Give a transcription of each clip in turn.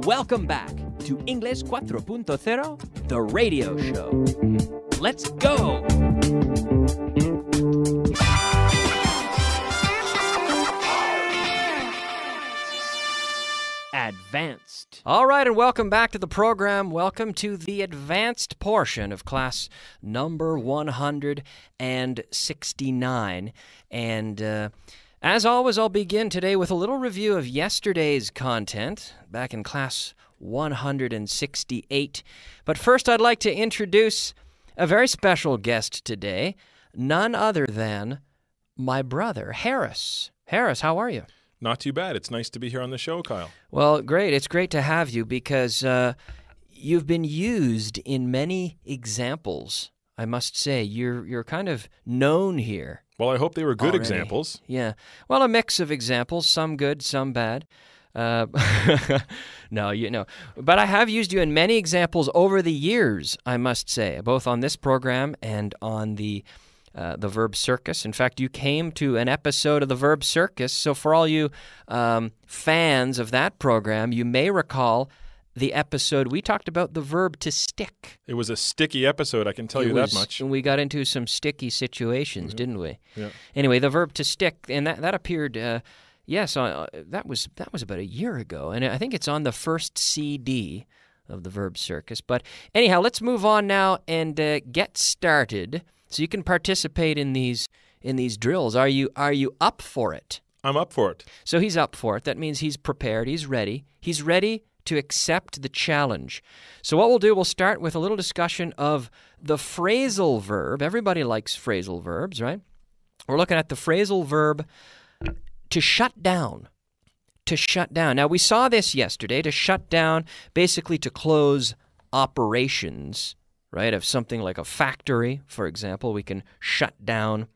Welcome back to Inglés 4.0, the radio show. Let's go! Advanced. All right, and welcome back to the program. Welcome to the advanced portion of class number 169. And as always, I'll begin today with a little review of yesterday's content back in class 168. But first, I'd like to introduce a very special guest today, none other than my brother, Harris. Harris, how are you? Not too bad. It's nice to be here on the show, Kyle. Well, great. It's great to have you because you've been used in many examples. I must say, you're kind of known here. Well, I hope they were good already. examples. Yeah. Well, a mix of examples, some good, some bad. No, but I have used you in many examples over the years, I must say, both on this program and on the Verb Circus. In fact, you came to an episode of the Verb Circus, so for all you fans of that program, you may recall the episode we talked about the verb to stick. It was a sticky episode, I can tell you that much. And we got into some sticky situations, didn't we? Yeah. Anyway, the verb to stick, and that appeared, that was about a year ago, and I think it's on the first CD of the Verb Circus. But anyhow, let's move on now and get started. So you can participate in these drills. Are you up for it? I'm up for it. So he's up for it. That means he's prepared. He's ready. He's ready to accept the challenge. So what we'll do, we'll start with a little discussion of the phrasal verb. Everybody likes phrasal verbs, right? We're looking at the phrasal verb to shut down. To shut down. Now, we saw this yesterday. To shut down, basically to close operations, right? Of something like a factory, for example, we can shut down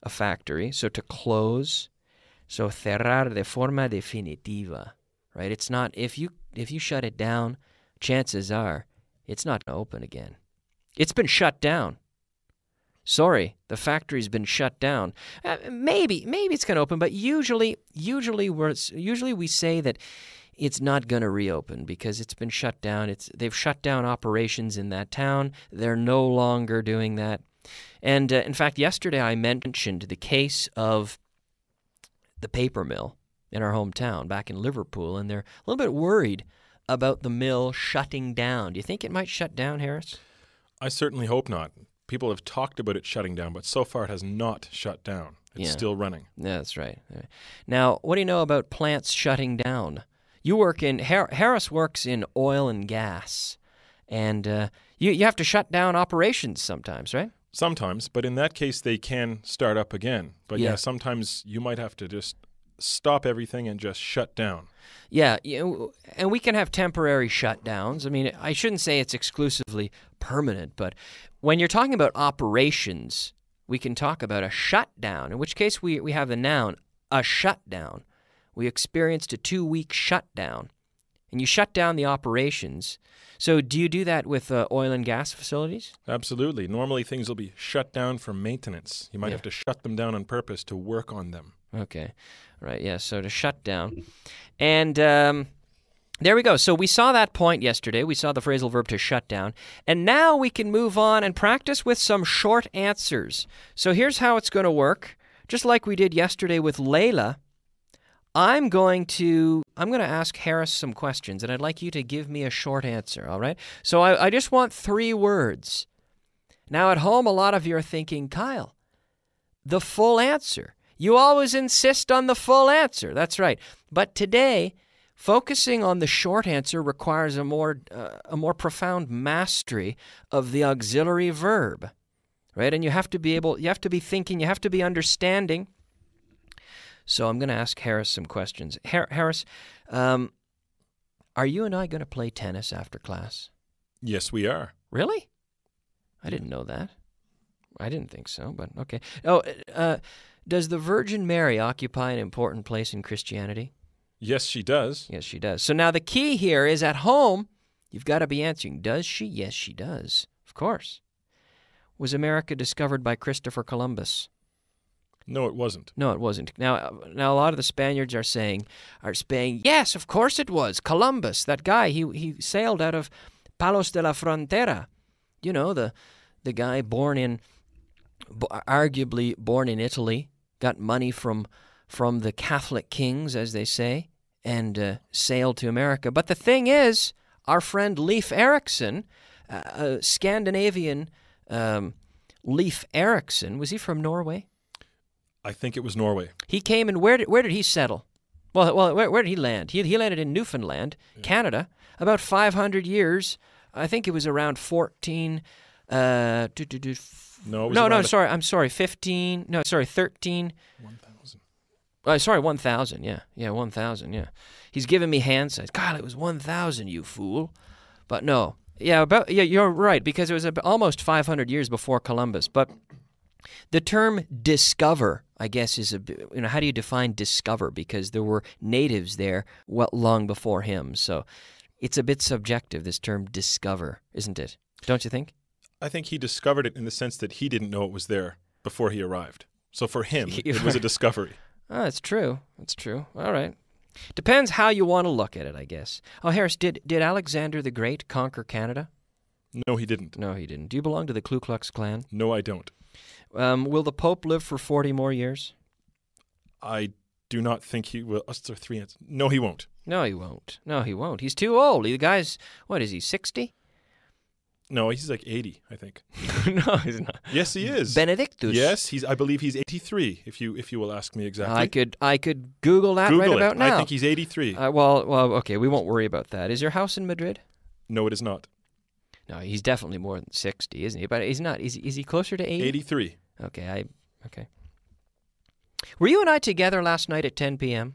a factory. So to close, so cerrar de forma definitiva, right? It's not, if you shut it down, chances are it's not going to open again. It's been shut down. Sorry, the factory's been shut down. Maybe it's going to open, but usually we say that it's not going to reopen because it's been shut down. They've shut down operations in that town. They're no longer doing that. And in fact, yesterday I mentioned the case of the paper mill in our hometown back in Liverpool, and they're a little bit worried about the mill shutting down. Do you think it might shut down, Harris? I certainly hope not. People have talked about it shutting down, but so far it has not shut down. It's still running. Yeah, that's right. Now, what do you know about plants shutting down? You work in, Harris works in oil and gas, and you have to shut down operations sometimes, right? Sometimes, but in that case, they can start up again. But yeah, sometimes you might have to just stop everything and just shut down. Yeah, and we can have temporary shutdowns. I mean, I shouldn't say it's exclusively permanent, but when you're talking about operations, we can talk about a shutdown, in which case we have the noun, a shutdown. We experienced a 2-week shutdown, and you shut down the operations. So do you do that with oil and gas facilities? Absolutely. Normally things will be shut down for maintenance. You might have to shut them down on purpose to work on them. Okay. Right, yeah, so to shut down. And there we go. So we saw that point yesterday. We saw the phrasal verb to shut down. And now we can move on and practice with some short answers. So here's how it's going to work. Just like we did yesterday with Layla, I'm going to ask Harris some questions, and I'd like you to give me a short answer, all right? So I just want 3 words. Now at home, a lot of you are thinking, Kyle, the full answer. You always insist on the full answer. That's right. But today, focusing on the short answer requires a more profound mastery of the auxiliary verb, right? And you have to be thinking, you have to be understanding. So I'm going to ask Harris some questions. Harris, are you and I going to play tennis after class? Yes, we are. Really? I didn't know that. I didn't think so, but okay. Oh, does the Virgin Mary occupy an important place in Christianity? Yes, she does. Yes, she does. So now the key here is at home, you've got to be answering, does she? Yes, she does. Of course. Was America discovered by Christopher Columbus? No, it wasn't. No, it wasn't. Now a lot of the Spaniards are saying, yes, of course it was. Columbus, that guy, he sailed out of Palos de la Frontera. You know, the guy arguably born in Italy, got money from the Catholic kings, as they say, and sailed to America. But the thing is, our friend Leif Erikson, Scandinavian Leif Erikson, was he from Norway? I think it was Norway. He came, and where did he settle? Well, where did he land? He landed in Newfoundland, Canada, about 500 years. I think it was around 14. No, sorry. I'm sorry. 15. No, sorry. 13. 1,000. Sorry, 1,000. Yeah, 1,000. Yeah. He's giving me hand signs. God, it was 1,000, you fool. But no. Yeah, you're right, because it was almost 500 years before Columbus. But the term discover, I guess, is how do you define discover? Because there were natives there long before him. So it's a bit subjective, this term discover, isn't it? Don't you think? I think he discovered it in the sense that he didn't know it was there before he arrived. So for him, it was a discovery. Oh, that's true. That's true. All right. Depends how you want to look at it, I guess. Oh, Harris, did Alexander the Great conquer Canada? No, he didn't. No, he didn't. Do you belong to the Ku Klux Klan? No, I don't. Will the Pope live for 40 more years? I do not think he will. There are three answers. No, he won't. No, he won't. No, he won't. He's too old. The guy's, what is he, 60? No, he's like 80, I think. No, he's not. Yes, he is. Benedictus. Yes, I believe he's 83, if you will ask me exactly. I could Google that right about now. I think he's 83. Well, okay, we won't worry about that. Is your house in Madrid? No, it is not. No, he's definitely more than 60, isn't he? But he's not. Is he closer to 80? 83. Okay, okay. Were you and I together last night at 10 p.m.?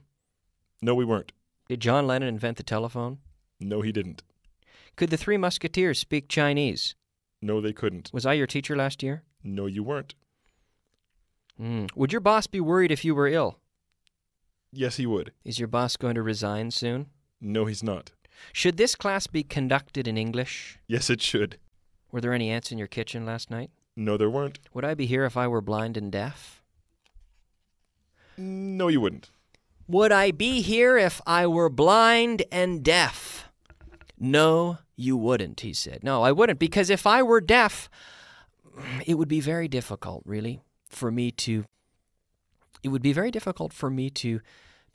No, we weren't. Did John Lennon invent the telephone? No, he didn't. Could the Three Musketeers speak Chinese? No, they couldn't. Was I your teacher last year? No, you weren't. Would your boss be worried if you were ill? Yes, he would. Is your boss going to resign soon? No, he's not. Should this class be conducted in English? Yes, it should. Were there any ants in your kitchen last night? No, there weren't. Would I be here if I were blind and deaf? No, you wouldn't. Would I be here if I were blind and deaf? No, you wouldn't, he said. No, I wouldn't, because if I were deaf, it would be very difficult, really, for me to... It would be very difficult for me to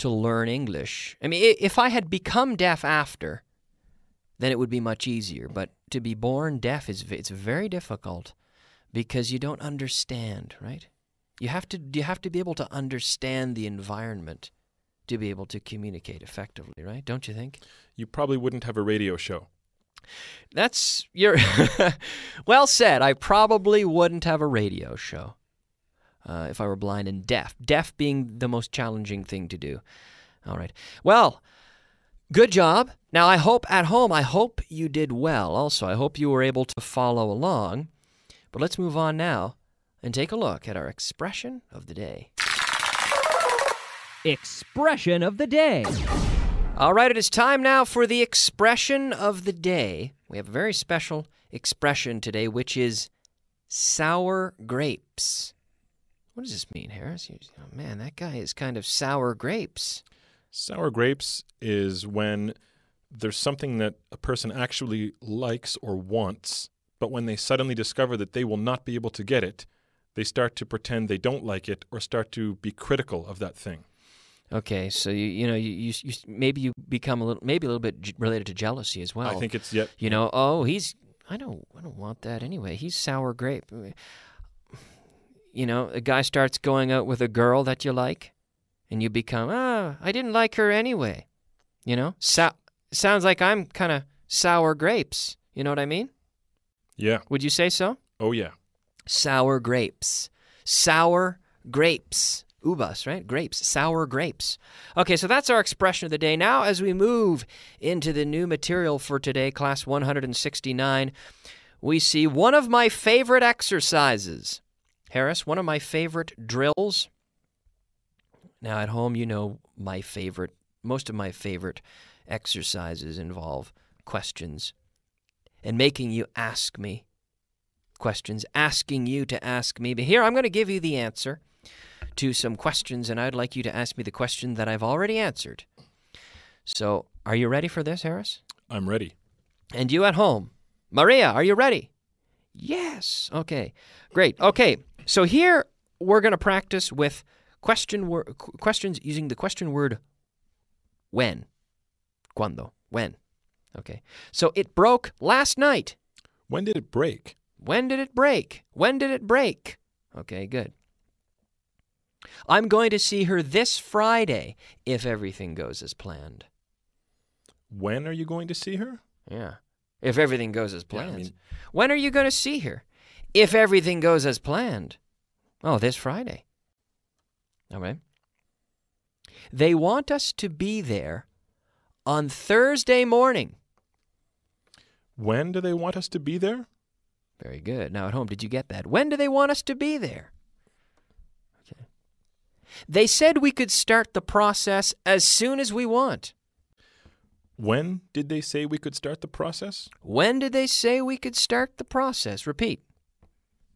learn English. I mean, if I had become deaf after, then it would be much easier. But to be born deaf, it's very difficult because you don't understand, right? You have to be able to understand the environment to be able to communicate effectively, right? Don't you think? You probably wouldn't have a radio show. That's well said. I probably wouldn't have a radio show if I were blind and deaf. Deaf being the most challenging thing to do. All right. Well, good job. Now, I hope you did well also. I hope you were able to follow along. But let's move on now and take a look at our expression of the day. Expression of the day. All right, it is time now for the expression of the day. We have a very special expression today, which is sour grapes. What does this mean, Harris? Oh, man, that guy is kind of sour grapes. Sour grapes is when there's something that a person actually likes or wants, but when they suddenly discover that they will not be able to get it, they start to pretend they don't like it or start to be critical of that thing. Okay, so you maybe you become a little bit related to jealousy as well. I think it's I don't want that anyway. He's sour grape. You know, a guy starts going out with a girl that you like, and you become, I didn't like her anyway. You know, sounds like I'm kind of sour grapes. You know what I mean? Yeah. Would you say so? Oh yeah. Sour grapes. Sour grapes. Uvas, right? Grapes, sour grapes. Okay, so that's our expression of the day. Now, as we move into the new material for today, class 169, we see one of my favorite exercises. Harris, one of my favorite drills. Now, at home, you know most of my favorite exercises involve questions and making you ask me questions, asking you to ask me. But here, I'm going to give you the answer to some questions, and I'd like you to ask me the question that I've already answered. So, are you ready for this, Harris? I'm ready. And you at home? Maria, are you ready? Yes. Okay, great. Okay, so here we're going to practice with questions using the question word when. Cuando. When. Okay. So it broke last night. When did it break? When did it break? When did it break? Okay, good. I'm going to see her this Friday if everything goes as planned. When are you going to see her? Yeah. If everything goes as planned. Yeah, I mean, when are you going to see her? If everything goes as planned. Oh, this Friday. All right. They want us to be there on Thursday morning. when do they want us to be there? Very good. Now at home, did you get that? When do they want us to be there? Okay. They said we could start the process as soon as we want. When did they say we could start the process? When did they say we could start the process? Repeat.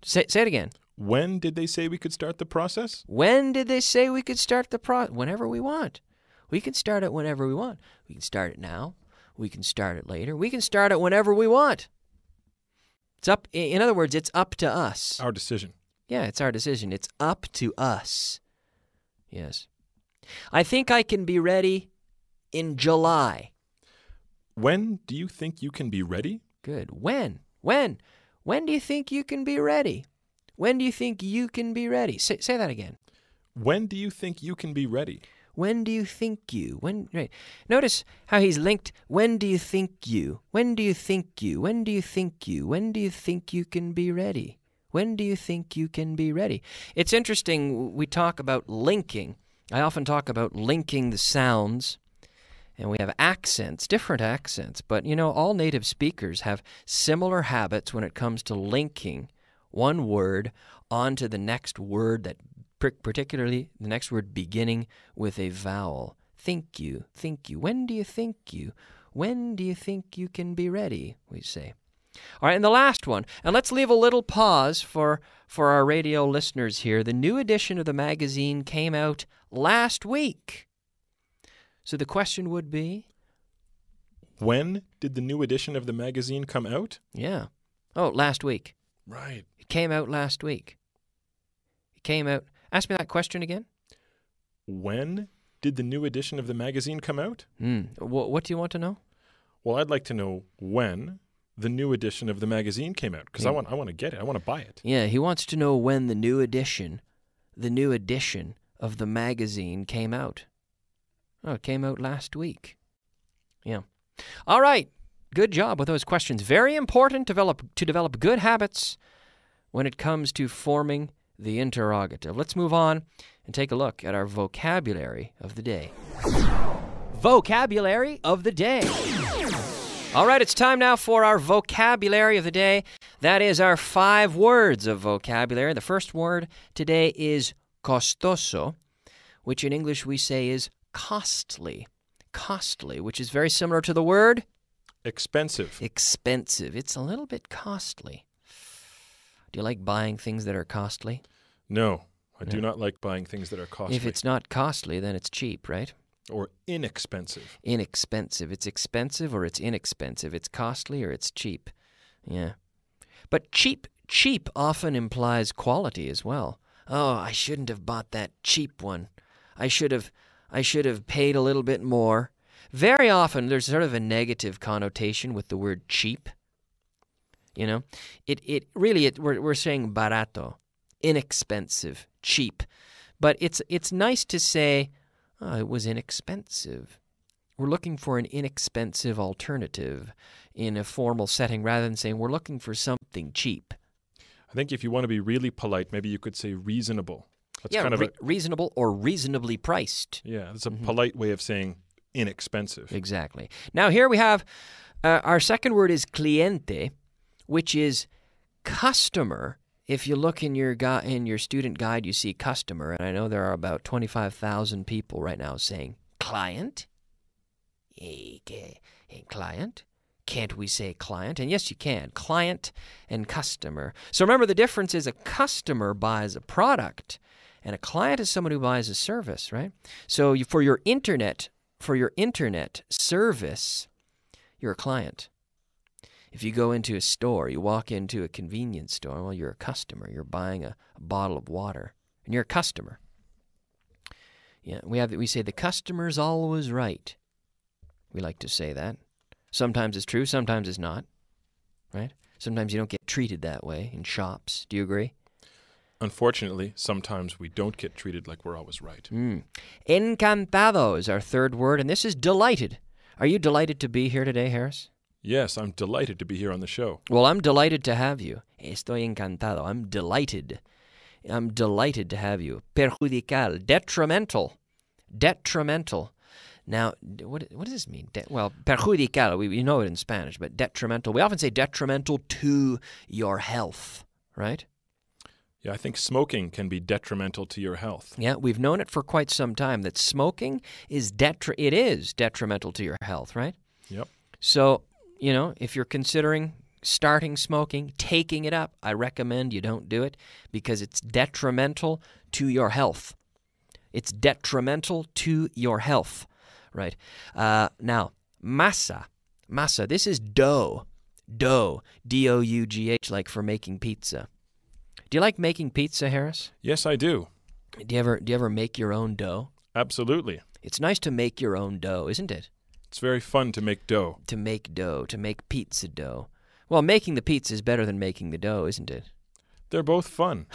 Say it again. When did they say we could start the process? When did they say we could start the process? Whenever we want. We can start it whenever we want. We can start it now. We can start it later. We can start it whenever we want. It's up. In other words, it's up to us. Our decision. Yeah, it's our decision. It's up to us. Yes. I think I can be ready in July. When do you think you can be ready? Good. When? When do you think you can be ready? When do you think you can be ready? Say that again. When do you think you can be ready? When do you think you? When? Right. Notice how he's linked. When do you think you? When do you think you? When do you think you? When do you think you can be ready? When do you think you can be ready? It's interesting. We talk about linking. I often talk about linking the sounds. And we have accents, different accents. But, you know, all native speakers have similar habits when it comes to linking one word onto the next word, that particularly the next word beginning with a vowel. Think you. When do you think you? When do you think you can be ready, we say. All right, and the last one. And let's leave a little pause for our radio listeners here. The new edition of the magazine came out last week. So the question would be? When did the new edition of the magazine come out? Yeah. Oh, last week. Right. It came out last week. It came out. Ask me that question again. When did the new edition of the magazine come out? What do you want to know? Well, I'd like to know when the new edition of the magazine came out, because I want to get it. I want to buy it. Yeah, he wants to know when the new edition of the magazine came out. Oh, it came out last week. Yeah. All right. Good job with those questions. Very important to develop good habits when it comes to forming the interrogative. Let's move on and take a look at our vocabulary of the day. Vocabulary of the day. All right, it's time now for our vocabulary of the day. That is our 5 words of vocabulary. The first word today is costoso, which in English we say is costly, which is very similar to the word expensive. It's a little bit costly. Do you like buying things that are costly? No, I do not like buying things that are costly. If it's not costly, then it's cheap, right? Or inexpensive. Inexpensive. It's expensive or it's inexpensive. It's costly or it's cheap. Yeah. But cheap often implies quality as well. Oh, I shouldn't have bought that cheap one. I should have paid a little bit more. Very often, there's sort of a negative connotation with the word cheap. You know, we're saying barato, inexpensive, cheap, but it's nice to say, oh, it was inexpensive. We're looking for an inexpensive alternative in a formal setting rather than saying we're looking for something cheap. I think if you want to be really polite, maybe you could say reasonable. That's kind of reasonable or reasonably priced. Yeah, that's a polite way of saying inexpensive. Exactly. Now here we have our second word is cliente, which is customer. If you look in your student guide, you see customer, and I know there are about 25,000 people right now saying client. Client. Can't we say client? And yes, you can. Client and customer. So remember, the difference is a customer buys a product, And a client is someone who buys a service, right? So for your internet service, you're a client. If you go into a store, you walk into a convenience store, well, you're a customer. You're buying a bottle of water, and you're a customer. Yeah, we say the customer's always right. We like to say that. Sometimes it's true, sometimes it's not, right? Sometimes you don't get treated that way in shops. Do you agree? Unfortunately, sometimes we don't get treated like we're always right. Encantado is our third word, and this is delighted. Are you delighted to be here today, Harris? Yes, I'm delighted to be here on the show. Well, I'm delighted to have you. Estoy encantado. I'm delighted. I'm delighted to have you. Perjudicial, detrimental. Detrimental. Now, what does this mean? Well, perjudicial, we know it in Spanish, but detrimental. We often say detrimental to your health, right? Yeah, I think smoking can be detrimental to your health. Yeah, we've known it for quite some time that smoking is detrimental to your health, right? Yep. So, if you're considering starting smoking, taking it up, I recommend you don't do it because it's detrimental to your health. It's detrimental to your health, right? Now, masa. Masa, this is dough. Dough, D-O-U-G-H, like for making pizza. Do you like making pizza, Harris? Yes, I do. Do you ever make your own dough? Absolutely. It's nice to make your own dough, isn't it? It's very fun to make dough. To make pizza dough. Well, making the pizza is better than making the dough, isn't it? They're both fun.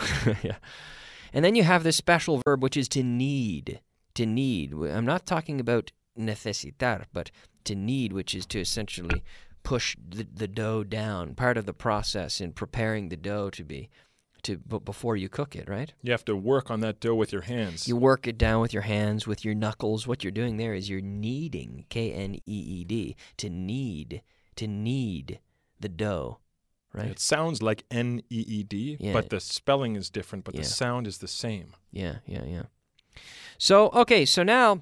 Yeah. And then you have this special verb, which is to knead. To knead. I'm not talking about necesitar, but to knead, which is to essentially push the dough down. Part of the process in preparing the dough before you cook it, right? You have to work on that dough with your hands. You work it down with your hands, with your knuckles. What you're doing there is you're kneading, K-N-E-E-D, to knead the dough, right? It sounds like N-E-E-D, but the spelling is different, but the sound is the same. Yeah. So now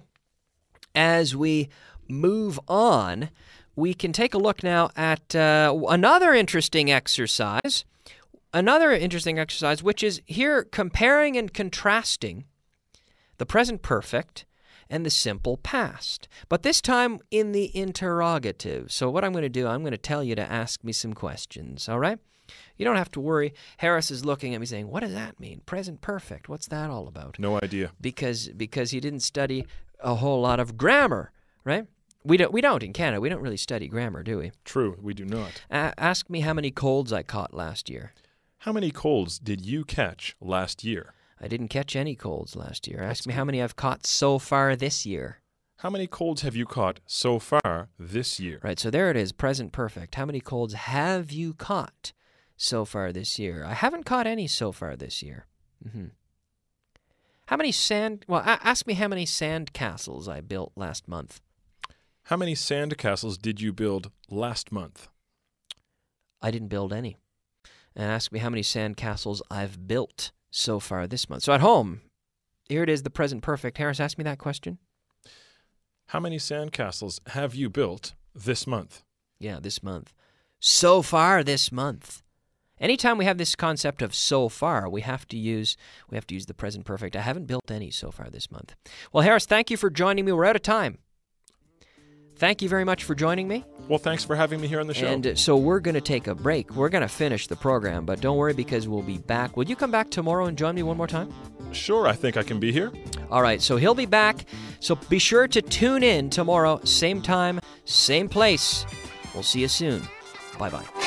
as we move on, we can take a look now at another interesting exercise, which is here comparing and contrasting the present perfect and the simple past, but this time in the interrogative. So what I'm going to do, I'm going to tell you to ask me some questions, all right? You don't have to worry. Harris is looking at me saying, what does that mean? Present perfect, what's that all about? No idea. Because he didn't study a whole lot of grammar, right? We don't in Canada. We don't really study grammar, do we? True, we do not. Ask me how many colds I caught last year. How many colds did you catch last year? I didn't catch any colds last year. Ask me how many I've caught so far this year. How many colds have you caught so far this year? Right, so there it is, present perfect. How many colds have you caught so far this year? I haven't caught any so far this year. How many ask me how many sand castles I built last month. How many sand castles did you build last month? I didn't build any. And ask me how many sand castles I've built so far this month. So at home, here it is, the present perfect. Harris, ask me that question. How many sand castles have you built this month? Yeah, this month. So far this month. Anytime we have this concept of so far, we have to use the present perfect. I haven't built any so far this month. Well, Harris, thank you for joining me. We're out of time. Thank you very much for joining me. Well, thanks for having me here on the show. And so we're going to take a break. We're going to finish the program, but don't worry because we'll be back. Will you come back tomorrow and join me one more time? Sure, I think I can be here. All right, so he'll be back. So be sure to tune in tomorrow, same time, same place. We'll see you soon. Bye-bye.